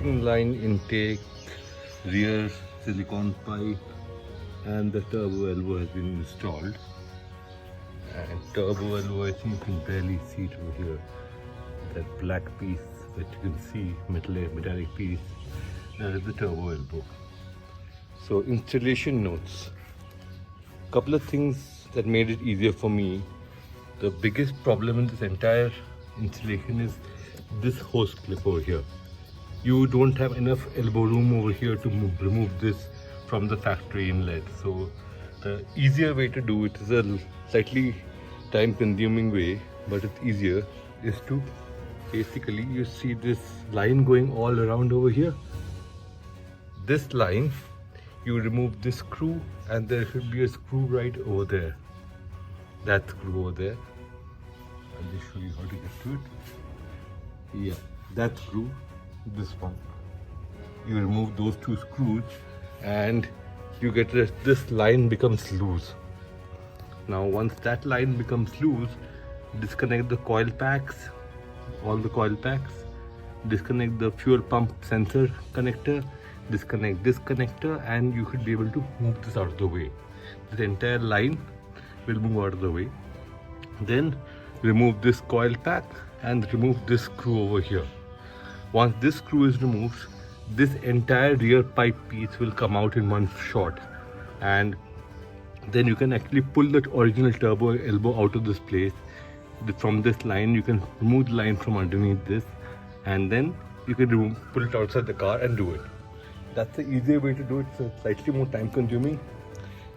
RacingLine intake, rear silicone pipe, and the turbo elbow has been installed. And turbo elbow, I think you can barely see it over here. That black piece that you can see, metallic piece, that is the turbo elbow. So installation notes. Couple of things that made it easier for me. The biggest problem in this entire installation is this hose clip over here. You don't have enough elbow room over here to remove this from the factory inlet. So the easier way to do it is a slightly time consuming way, but it's easier, is to basically, you see this line going all around over here. This line, you remove this screw and there should be a screw right over there. That screw over there. I'll just show you how to get to it. Yeah, that screw, this one. You remove those two screws and you get this line becomes loose. Now once that line becomes loose, disconnect the coil packs, all the coil packs, disconnect the fuel pump sensor connector, disconnect this connector, and you should be able to move this out of the way. This entire line will move out of the way. Then remove this coil pack and remove this screw over here. Once this screw is removed, this entire rear pipe piece will come out in one shot, and then you can actually pull that original turbo elbow out of this place. From this line, you can remove the line from underneath this, and then you can pull it outside the car and do it. That's the easier way to do it. So it's slightly more time consuming,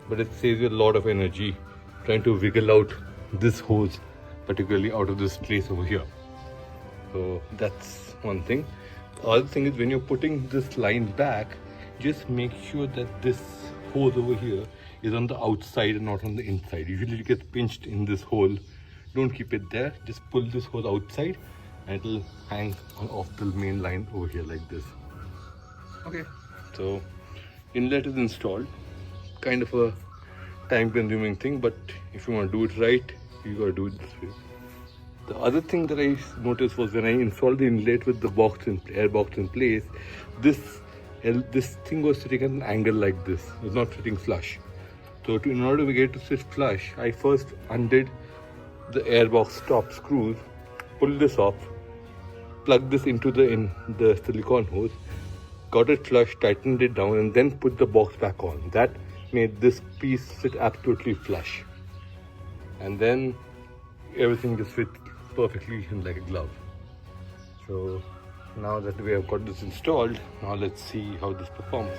but it saves you a lot of energy trying to wiggle out this hose, particularly out of this place over here. So that's one thing. The other thing is, when you're putting this line back, just make sure that this hose over here is on the outside and not on the inside. Usually it gets pinched in this hole. Don't keep it there. Just pull this hose outside and it'll hang off the main line over here like this. Okay, so inlet is installed. Kind of a time consuming thing, but if you want to do it right, you gotta do it this way. The other thing that I noticed was, when I installed the inlet with the air box in place, this thing was sitting at an angle like this. It was not sitting flush. So in order to get it to sit flush, I first undid the airbox top screws, pulled this off, plugged this into the silicone hose, got it flush, tightened it down, and then put the box back on. That made this piece sit absolutely flush. And then everything just fit perfectly in like a glove. So now that we have got this installed, now let's see how this performs.